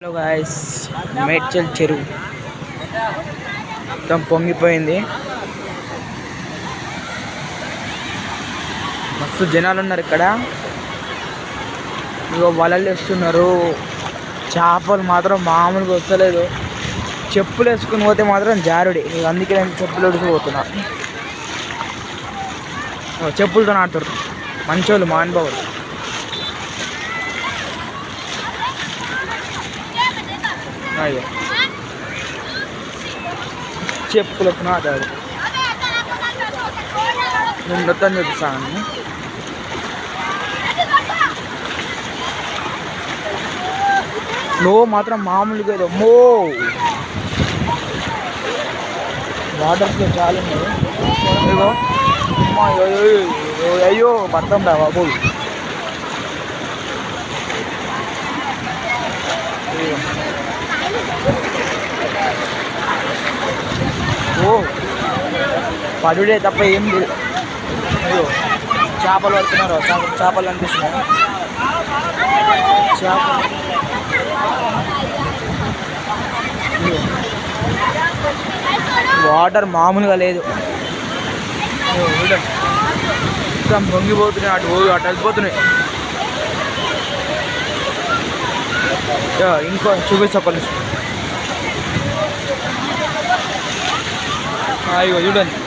Hello guys, Medchal చెరువు మొత్తం పొంగిపోయింది. మస్తు జనాలు ఉన్నారు ఇక్కడ. ఇగో వలలు వేస్తున్నారు. చేపలు మాత్రం మామూలుగా వస్తలేదు. చెప్పులు వేసుకుని పోతే మాత్రం జారుడి. అందుకే నేను చెప్పులు వేసుకుపోతున్నా. చెప్పులతో ఆడుతారు మంచోళ్ళు, మానబావులు. అయ్యో, చెప్పులకు నాటాడు. నేను మొత్తం చూపిస్తాను. లో మాత్రం మామూలుగా మో వాటర్స్లో చాలా ఉన్నాయి. ఇగో అయ్యో పడతాం రా బాబు. ఓ పడుడే తప్ప ఏం లేదు. అయ్యో చేపలు పడుతున్నారు. చేపలు అనిపిస్తున్నాయి. వాటర్ మామూలుగా లేదు. మొత్తం పొంగిపోతున్నాయి. అటు వెళ్ళిపోతున్నాయి. ఇంకో చూపిస్తా పలు. ఇగో చూడండి,